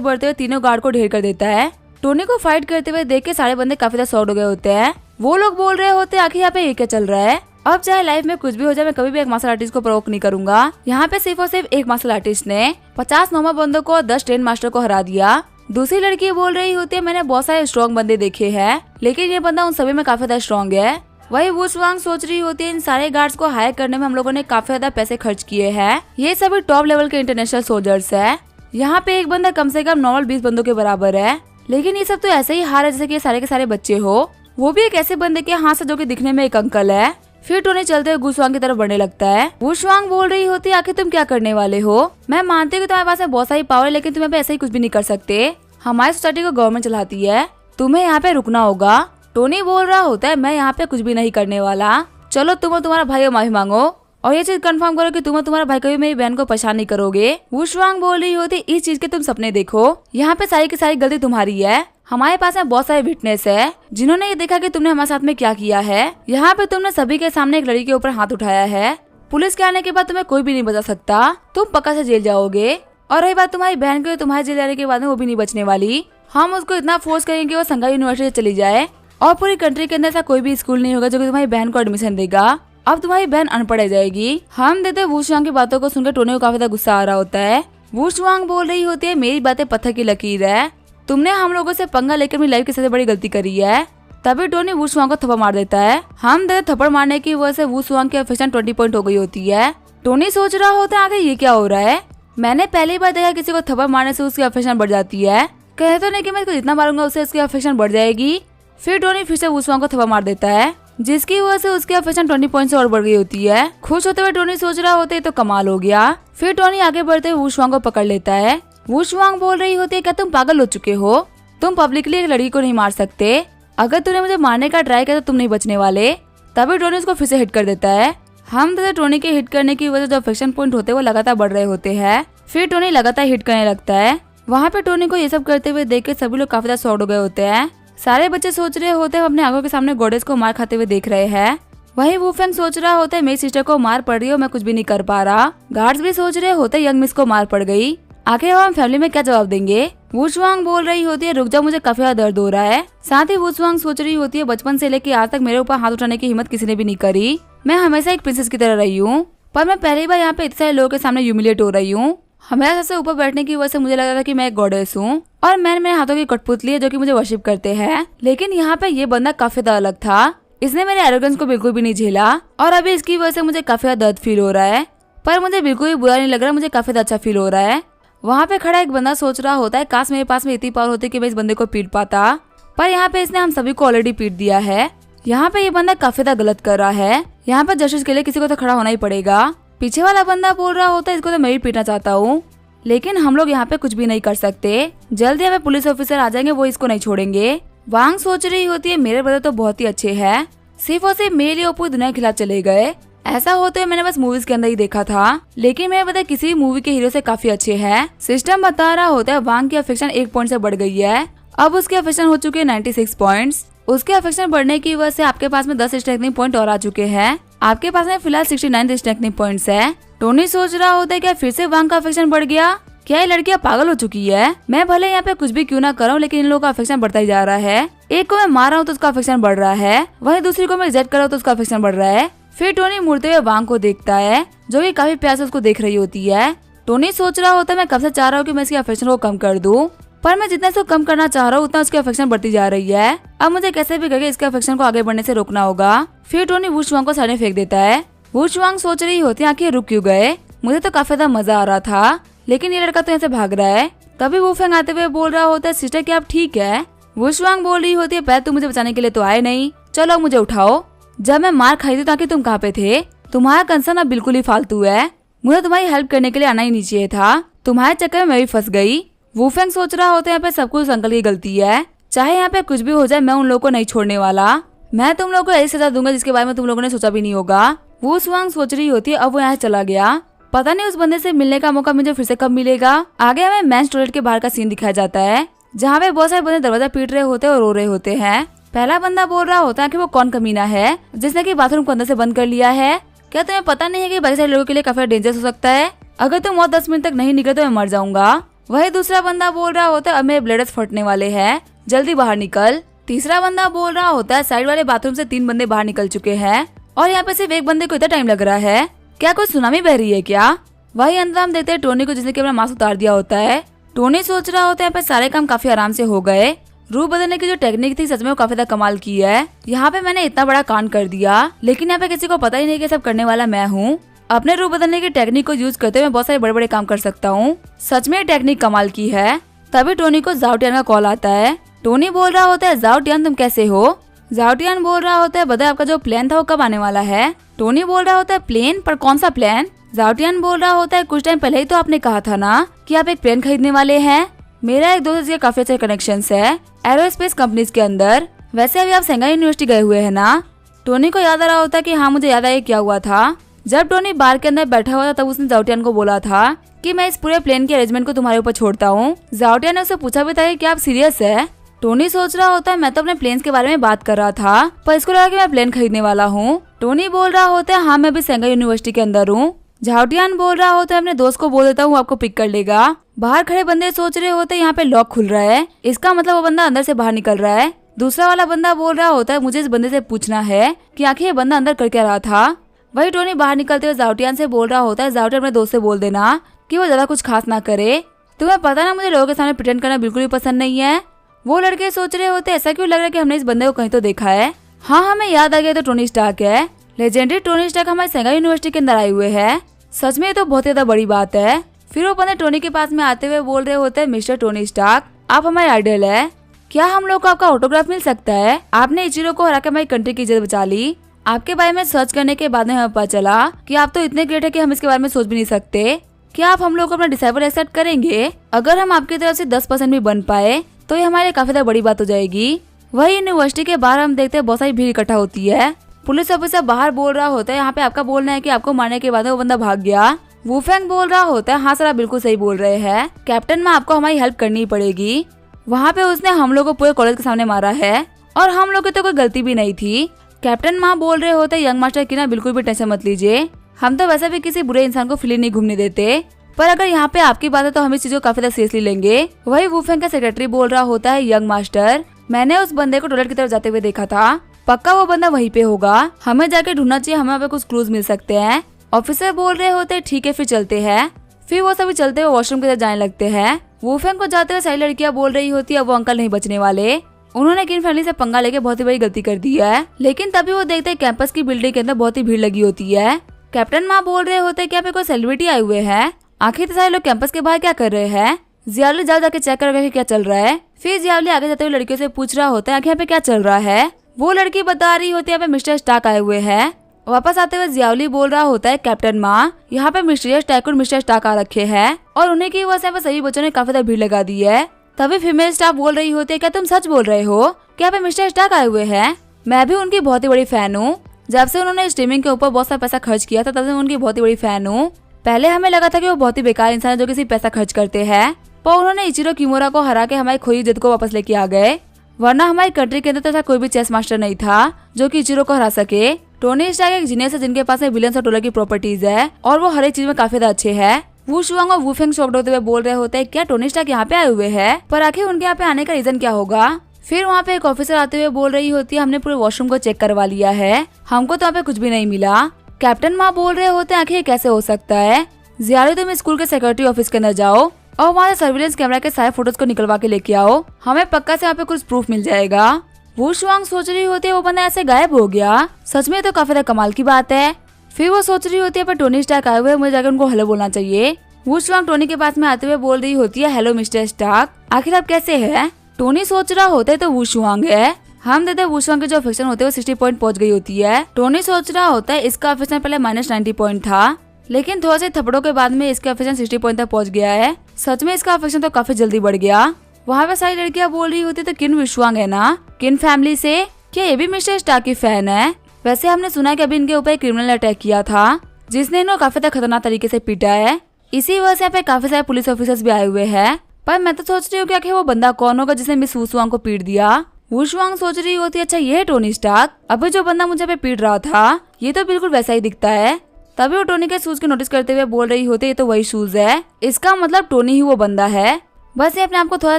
बढ़ते हुए तीनों गार्ड को ढेर कर देता है। टोनी को फाइट करते हुए देख के सारे बंदे काफी ज्यादा शॉक्ड हो गए होते हैं। वो लोग बोल रहे होते हैं आखिर यहाँ पे ये क्या चल रहा है। अब चाहे लाइफ में कुछ भी हो जाए मैं कभी भी एक मार्शल आर्टिस्ट को प्रोवोक नहीं करूंगा। यहाँ पे सिर्फ और सिर्फ एक मार्शल आर्टिस्ट ने 50 नॉर्मल बंदों को 10 ट्रेन मास्टर को हरा दिया। दूसरी लड़की बोल रही होती है मैंने बहुत सारे स्ट्रॉन्ग बंदे देखे हैं लेकिन ये बंदा उन सभी में काफी ज्यादा स्ट्रॉन्ग है। वही वू स्वांग सोच रही होती है इन सारे गार्ड्स को हायर करने में हम लोगों ने काफी ज्यादा पैसे खर्च किए हैं। ये सभी टॉप लेवल के इंटरनेशनल सोल्जर्स है। यहाँ पे एक बंदा कम से कम नॉर्मल 20 बंदों के बराबर है लेकिन ये सब तो ऐसे ही हार है जैसे कि सारे के सारे बच्चे हो। वो भी एक ऐसे बंदे के हाथ से जो कि दिखने में एक अंकल है। फिर टोनी चलते हुए वू स्वांग की तरफ बढ़ने लगता है। वू स्वांग बोल रही होती है आखिर तुम क्या करने वाले हो। मैं मानती हूँ कि तुम्हारे पास बहुत सारी पावर है लेकिन तुम ऐसे ही कुछ भी नहीं कर सकते। हमारी सोसाइटी को गवर्नमेंट चलाती है, तुम्हें यहाँ पे रुकना होगा। टोनी बोल रहा होता है मैं यहाँ पे कुछ भी नहीं करने वाला। चलो तुम और तुम्हारा भाई माफी मांगो और ये चीज कंफर्म करो कि तुम और तुम्हारा भाई कभी मेरी बहन को परेशान नहीं करोगे। वू स्वांग बोल रही होती इस चीज के तुम सपने देखो। यहाँ पे सारी की सारी गलती तुम्हारी है। हमारे पास में बहुत सारे विटनेस है जिन्होंने ये देखा कि तुमने हमारे साथ में क्या किया है। यहाँ पे तुमने सभी के सामने एक लड़की के ऊपर हाथ उठाया है। पुलिस के आने के बाद तुम्हें कोई भी नहीं बचा सकता। तुम पक्का से जेल जाओगे। और रही बात तुम्हारी बहन की, तुम्हारे जेल जाने के बाद में वो भी नहीं बचने वाली। हम उसको इतना फोर्स करेंगे वो संघाई यूनिवर्सिटी चली जाए और पूरी कंट्री के अंदर ऐसा कोई भी स्कूल नहीं होगा जो कि तुम्हारी बहन को एडमिशन देगा। अब तुम्हारी बहन अनपढ़ रह जाएगी। हम देते वू स्वांग की बातों को सुनकर टोनी को काफी ज्यादा गुस्सा आ रहा होता है। वू स्वांग बोल रही होती है मेरी बातें पत्थर की लकीर है। तुमने हम लोगों से पंगा लेकर अपनी लाइफ की सबसे बड़ी गलती करी है। तभी टोनी वू स्वांग को थप्पड़ मार देता है। हम देते थप्पड़ मारने की वजह से वू स्वांग की अफेक्शन 20 पॉइंट हो गई होती है। टोनी सोच रहा होता है आगे ये क्या हो रहा है। मैंने पहली बार देखा किसी को थप्पड़ मारने से उसकी अफेक्शन बढ़ जाती है। कहे तो नहीं कि मैं इसको जितना मारूंगा उससे उसकी अफेक्शन बढ़ जाएगी। फिर टोनी फिर से वू स्वांग को थप्पड़ मार देता है जिसकी वजह से उसकी अफेक्शन 20 पॉइंट से और बढ़ गई होती है। खुश होते हुए टोनी सोच रहा होता है तो कमाल हो गया। फिर टोनी आगे बढ़ते हुए वू स्वांग को पकड़ लेता है। वू स्वांग बोल रही होती है क्या तुम पागल हो चुके हो। तुम पब्लिकली एक लड़की को नहीं मार सकते। अगर तूने मुझे मारने का ट्राई किया तो तुम नहीं बचने वाले। तभी टोनी उसको फिर से हिट कर देता है। हम तो टोनी के हिट करने की वजह से जो अफेक्शन पॉइंट होते हैं वो लगातार बढ़ रहे होते हैं। फिर टोनी लगातार हिट करने लगता है। वहाँ पे टोनी को ये सब करते हुए देख के सभी लोग काफी ज्यादा शॉक्ड हो गए होते हैं। सारे बच्चे सोच रहे होते हैं अपने आंखों के सामने गॉडेस को मार खाते हुए देख रहे हैं। वही वू फेंग सोच रहा होता है मेरी सिस्टर को मार पड़ रही है मैं कुछ भी नहीं कर पा रहा। गार्ड्स भी सोच रहे होते यंग मिस को मार पड़ गई। आखिर हम फैमिली में क्या जवाब देंगे। वू स्वांग बोल रही होती है रुक जाओ मुझे काफी ज्यादा दर्द हो रहा है। साथ ही वू स्वांग सोच रही होती है बचपन से लेकर आज तक मेरे ऊपर हाथ उठाने की हिम्मत किसी ने भी नहीं करी। मैं हमेशा एक प्रिंसेस की तरह रही हूँ पर मैं पहली बार यहाँ पे इतने सारे लोगों के सामने ह्यूमिलिएट हो रही हूँ। हमेशा सबसे ऊपर बैठने की वजह से मुझे लगा था कि मैं एक गॉडेस हूँ और मैंने मेरे हाथों की कठपुतली है जो कि मुझे वर्शिप करते हैं। लेकिन यहाँ पे ये बंदा काफी ज्यादा अलग था। इसने मेरे एरोगेंस को बिल्कुल भी नहीं झेला और अभी इसकी वजह से मुझे काफी ज्यादा दर्द फील हो रहा है। पर मुझे बिल्कुल भी बुरा नहीं लग रहा, मुझे काफी ज्यादा अच्छा फील हो रहा है। वहाँ पे खड़ा एक बंदा सोच रहा होता है काश मेरे पास में इतनी पावर होती कि मैं इस बंदे को पीट पाता। पर यहाँ पे इसने हम सभी को ऑलरेडी पीट दिया है। यहाँ पे ये बंदा काफी ज्यादा गलत कर रहा है। यहाँ पे जस्टिस के लिए किसी को तो खड़ा होना ही पड़ेगा। पीछे वाला बंदा बोल रहा होता है इसको तो मैं भी पीटना चाहता हूँ लेकिन हम लोग यहाँ पे कुछ भी नहीं कर सकते। जल्दी हमें पुलिस ऑफिसर आ जाएंगे वो इसको नहीं छोड़ेंगे। वांग सोच रही होती है मेरे ब्रदर तो बहुत ही अच्छे हैं, सिर्फ और सिर्फ मेरे लिए वो पूरी दुनिया के खिलाफ चले गए। ऐसा होते हुए मैंने बस मूवीज के अंदर ही देखा था लेकिन मेरे ब्रदर किसी भी मूवी के हीरो से काफी अच्छे हैं। सिस्टम बता रहा होता है वांग की अफेक्शन 1 पॉइंट से बढ़ गई है। अब उसके अफेक्शन हो चुके हैं 96 पॉइंट्स। उसके अफेक्शन बढ़ने की वजह से आपके पास में 10 स्ट्रेंथनिंग पॉइंट और आ चुके हैं। आपके पास में फिलहाल 69 स्ट्रेंथनिंग पॉइंट्स है। टोनी सोच रहा होता है क्या फिर से वांग का अफेक्शन बढ़ गया। क्या ये लड़कियां पागल हो चुकी है। मैं भले यहाँ पे कुछ भी क्यों ना करूँ लेकिन इन लोगों का अफेक्शन बढ़ता ही जा रहा है। एक को मैं मार रहा हूँ तो उसका अफेक्शन बढ़ रहा है, वहीं दूसरी को मैं रिजेक्ट कर रहा हूँ तो उसका अफेक्शन बढ़ रहा है। फिर टोनी मुड़ते हुए वांग को देखता है जो कि काफी प्यार से उसको देख रही होती है। टोनी सोच रहा होता है मैं कब से चाह रहा हूँ कि मैं इसके अफेक्शन को कम कर दूं पर मैं जितना इसको कम करना चाह रहा हूँ उतना उसकी अफेक्शन बढ़ती जा रही है। अब मुझे कैसे भी करके इसके अफेक्शन को आगे बढ़ने से रोकना होगा। फिर टोनी वू स्वांग को साइड में फेंक देता है। वू स्वांग सोच रही होती है आखिर रुक क्यों गए, मुझे तो काफी ज्यादा मजा आ रहा था लेकिन ये लड़का तो यहाँ से भाग रहा है। तभी वू फेंग आते हुए बोल रहा होता है सिस्टर क्या आप ठीक है। वू स्वांग बोल रही होती है पहले तुम मुझे बचाने के लिए तो आए नहीं, चलो मुझे उठाओ। जब मैं मार खाई थी ताकि तुम कहाँ पे थे। तुम्हारा कंसर्न अब बिल्कुल ही फालतू है। मुझे तुम्हारी हेल्प करने के लिए आना ही नहीं चाहिए था। तुम्हारे चक्कर में मैं भी फंस गई। वू फेंग सोच रहा होता है यहाँ पे सब कुछ अंकल की गलती है। चाहे यहाँ पे कुछ भी हो जाए मैं उन लोगों को नहीं छोड़ने वाला। मैं तुम लोगों को ऐसी सजा दूंगा जिसके बारे में तुम लोगों ने सोचा भी नहीं होगा। वू स्वांग सोच रही होती है अब वो यहाँ चला गया। पता नहीं उस बंदे से मिलने का मौका मुझे फिर से कब मिलेगा। आगे हमें मेंस टॉयलेट के बाहर का सीन दिखाया जाता है जहाँ पे बहुत सारे बंदे दरवाजा पीट रहे होते हैं और रो रहे होते हैं। पहला बंदा बोल रहा होता है कि वो कौन कमीना है जिसने कि बाथरूम को अंदर से बंद कर लिया है। क्या तुम्हें पता नहीं है कि बाकी सारे लोगों के लिए काफी डेंजरस हो सकता है? अगर तुम और 10 मिनट तक नहीं निकले तो मैं मर जाऊंगा। वही दूसरा बंदा बोल रहा होता है अब मेरे ब्लडर्स फटने वाले हैं, जल्दी बाहर निकल। तीसरा बंदा बोल रहा होता है साइड वाले बाथरूम से 3 बंदे बाहर निकल चुके हैं और यहाँ पे सिर्फ एक बंदे को इतना टाइम लग रहा है। क्या कोई सुनामी बह रही है क्या? वही अंदर हम देखते हैं टोनी को जिसने कि अपना मास्क उतार दिया होता है। टोनी सोच रहा होता है यहाँ पे सारे काम काफी आराम से हो गए। रूप बदलने की जो टेक्निक थी सच में वो काफी ज्यादा कमाल की है। यहाँ पे मैंने इतना बड़ा कांड कर दिया लेकिन यहाँ पे किसी को पता ही नहीं कि सब करने वाला मैं हूँ। अपने रूप बदलने की टेक्निक को यूज करते हुए बहुत सारे बड़े बड़े काम कर सकता हूँ। सच में टेक्निक कमाल की है। तभी टोनी को जाओटियान का कॉल आता है। टोनी बोल रहा होता है जाओटियान तुम कैसे हो? जाओटियान बोल रहा होता है बताए आपका जो प्लान था वो कब आने वाला है? टोनी बोल रहा होता है प्लेन? पर कौन सा प्लान? जाओटियान बोल रहा होता है कुछ टाइम पहले ही तो आपने कहा था ना कि आप एक प्लेन खरीदने वाले हैं। मेरा एक दोस्त के काफी अच्छे कनेक्शंस है एरोस्पेस कंपनीज के अंदर। वैसे अभी आप संघाई यूनिवर्सिटी गए हुए हैं ना? टोनी को याद आ रहा होता है कि हाँ मुझे याद आया क्या हुआ था। जब टोनी बार के अंदर बैठा हुआ था तब उसने जाओटियान को बोला था कि मैं इस पूरे प्लेन के अरेंजमेंट को तुम्हारे ऊपर छोड़ता हूँ। जाओटियान ने उससे पूछा भी था कि क्या आप सीरियस है? टोनी सोच रहा होता है मैं तो अपने प्लेन्स के बारे में बात कर रहा था पर इसको लगा कि मैं प्लेन खरीदने वाला हूँ। टोनी बोल रहा होता है हाँ मैं भी संघाई यूनिवर्सिटी के अंदर हूँ। जाओटियान बोल रहा होता है अपने दोस्त को बोल देता हूँ आपको पिक कर लेगा। बाहर खड़े बंदे सोच रहे होते हैं यहाँ पे लॉक खुल रहा है, इसका मतलब वो बंदा अंदर से बाहर निकल रहा है। दूसरा वाला बंदा बोल रहा होता है मुझे इस बंदे से पूछना है कि आखिर ये बंदा अंदर कर क्या रहा था। वही टोनी बाहर निकलते हुए जाओटियान से बोल रहा होता है जाओटियान अपने दोस्त से बोल देना कि वो ज्यादा कुछ खास ना करे। तुम्हें पता ना मुझे लोगों के सामने प्रिटेंड करना बिल्कुल भी पसंद नहीं है। वो लड़के सोच रहे होते ऐसा क्यों लग रहा है कि हमने इस बंदे को कहीं तो देखा है। हाँ हमें याद आ गया तो टोनी स्टार्क है। लेजेंडरी टोनी स्टार्क हमारे संघाई यूनिवर्सिटी के अंदर आए हुए हैं। सच में ये तो बहुत ज्यादा बड़ी बात है। फिर वो बंदे टोनी के पास में आते हुए बोल रहे होते हैं मिस्टर टोनी स्टार्क आप हमारे आइडल है, क्या हम लोग को आपका ऑटोग्राफ मिल सकता है? आपने इचिरो को हरा के हमारी कंट्री की इज्जत बचा ली। आपके बारे में सर्च करने के बाद में हमें पता चला कि आप तो इतने ग्रेट है कि हम इसके बारे में सोच भी नहीं सकते। क्या आप हम लोग को अपना डिसाइबल एक्सेप्ट करेंगे? अगर हम आपकी तरफ से 10% भी बन पाए तो ये हमारे काफी ज्यादा बड़ी बात हो जाएगी। वही यूनिवर्सिटी के बाहर हम देखते हैं बहुत सारी भीड़ इकट्ठा होती है। पुलिस ऑफिसर बाहर बोल रहा होता है यहाँ पे आपका बोलना है कि आपको मारने के बाद वो बंदा भाग गया। वूफेंग बोल रहा होता है हाँ सर आप बिल्कुल सही बोल रहे हैं, कैप्टन में आपको हमारी हेल्प करनी पड़ेगी। वहाँ पे उसने हम लोग को पूरे कॉलेज के सामने मारा है और हम लोग की तो कोई गलती भी नहीं थी। कैप्टन माँ बोल रहे होते यंग मास्टर की ना बिल्कुल भी टेंशन मत लीजिए, हम तो वैसे भी किसी बुरे इंसान को फ्री नहीं घूमने देते, पर अगर यहाँ पे आपकी बात है तो हम इस चीज को काफी ज्यादा सीरियसली लेंगे। वही वूफेंग का सेक्रेटरी बोल रहा होता है यंग मास्टर मैंने उस बंदे को टॉयलेट की तरफ जाते हुए देखा था, पक्का वो बंदा वहीं पे होगा, हमें जाके ढूंढना चाहिए, हमें वहाँ पे कुछ क्लूज मिल सकते हैं। ऑफिसर बोल रहे होते ठीक है फिर चलते हैं। फिर वो सभी चलते हुए वॉशरूम की तरफ जाने लगते हैं। वूफेंग को जाते हुए सारी लड़कियां बोल रही होती है वो अंकल नहीं बचने वाले, उन्होंने किन फैमिली से पंगा लेके बहुत ही बड़ी गलती कर दी है। लेकिन तभी वो देखते हैं कैंपस की बिल्डिंग के अंदर बहुत ही भीड़ लगी होती है। कैप्टन माँ बोल रहे होते क्या पे कोई सेलिब्रिटी आए हुए हैं, आखिर सारे लोग कैंपस के बाहर क्या कर रहे हैं। जियावली जाके चेक कर क्या चल रहा है। फिर जियावली आगे जाते हुए लड़कियों से पूछ रहा होता है यहाँ पे क्या चल रहा है। वो लड़की बता रही होती है यहाँ पे मिस्टर स्टार्क आए हुए हैं। वापस आते हुए जियावली बोल रहा होता है कैप्टन माँ यहाँ पे मिस्टीरियस टाइकून मिस्टर स्टार्क आ रखे हैं और उन्हीं की वजह से सभी बच्चों ने काफी ज्यादा भीड़ लगा दी है। तभी फीमेल स्टाफ बोल रही होती है क्या तुम सच बोल रहे हो, क्या पे मिस्टर स्टार्क आए हुए हैं? मैं भी उनकी बहुत ही बड़ी फैन हूँ, जब से उन्होंने स्ट्रीमिंग के ऊपर बहुत सारा पैसा खर्च किया था तब से उनकी बहुत ही बड़ी फैन हूँ। पहले हमें लगा था कि वो बहुत ही बेकार इंसान है जो किसी पैसा खर्च करते हैं, पर उन्होंने इचिरो किमोरा को हरा के हमारी खोई इज्जत को वापस लेके आ गए, वरना हमारी कंट्री के अंदर तो ऐसा कोई भी चेस मास्टर नहीं था जो कि इचिरो को हरा सके। टोनी स्टार्क एक जीनियस है जिनके पास बिलियंस ऑफ डॉलर की प्रॉपर्टीज है और वो हर एक चीज में काफी ज्यादा अच्छे हैं। वू शुआंग और वूफेंग शॉक्ड होते हुए बोल रहे होते हैं क्या टोनी स्टार्क यहाँ पे आए हुए हैं, पर आखिर उनके यहाँ पे आने का रीजन क्या होगा। फिर वहाँ पे एक ऑफिसर आते हुए बोल रही होती है हमने पूरे वॉशरूम को चेक करवा लिया है, हमको तो यहाँ पे कुछ भी नहीं मिला। कैप्टन माँ बोल रहे होते हैं आखिर कैसे हो सकता है। जियाली तुम स्कूल के सेक्रेटरी ऑफिस के अंदर जाओ और वहाँ से सर्विलेंस कैमरा के सारे फोटोज को निकलवा के लेके आओ, हमें पक्का से यहाँ पे कुछ प्रूफ मिल जाएगा। वू शुआंग सोच रही होती है वो बंदा ऐसे गायब हो गया, सच में तो काफी ज्यादा कमाल की बात है। फिर वो सोच रही होती है पर टोनी स्टार्क आए हुए मुझे जाकर उनको हेलो बोलना चाहिए। वू शुआंग टोनी के पास में आते हुए बोल रही होती है हेलो मिस्टर स्टार्क, आखिर आप कैसे हैं। टोनी सोच रहा होता है तो वू शुआंग है। हम देते हैं वू शुआंग के जो अफेक्शन होते हैं वो 60 पॉइंट पहुंच गई होती है। टोनी सोच रहा होता है इसका अफेक्शन पहले -90 पॉइंट था, लेकिन थोड़ा से थप्पड़ों के बाद में इसका अफेक्शन 60 पॉइंट तक पहुंच गया है। सच में इसका अफेक्शन तो काफी जल्दी बढ़ गया। वहाँ पे सारी लड़कियां बोल रही होती तो किन वू शुआंग है ना, किन फैमिली से, क्या ये भी मिस्टर स्टार्क की फैन है। वैसे हमने सुना है कि अभी इनके ऊपर एक क्रिमिनल अटैक किया था जिसने इन्हें काफी ज्यादा खतरनाक तरीके से पीटा है, इसी वजह से यहाँ पे काफी सारे पुलिस ऑफिसर्स भी आए हुए हैं। पर मैं तो सोच रही हूँ कि आखिर वो बंदा कौन होगा जिसने मिस वू शुआंग को पीट दिया। वुशवांग सोच रही होती है अच्छा ये है टोनी स्टार्क, अभी जो बंदा मुझे पे पीट रहा था ये तो बिल्कुल वैसा ही दिखता है। तभी वो टोनी के शूज को नोटिस करते हुए बोल रही होती है ये तो वही शूज है, इसका मतलब टोनी ही वो बंदा है। बस ये अपने आप को थोड़ा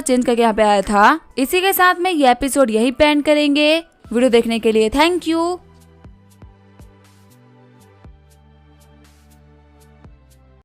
चेंज करके यहाँ पे आया था। इसी के साथ में ये एपिसोड यही पे एंड करेंगे। वीडियो देखने के लिए थैंक यू।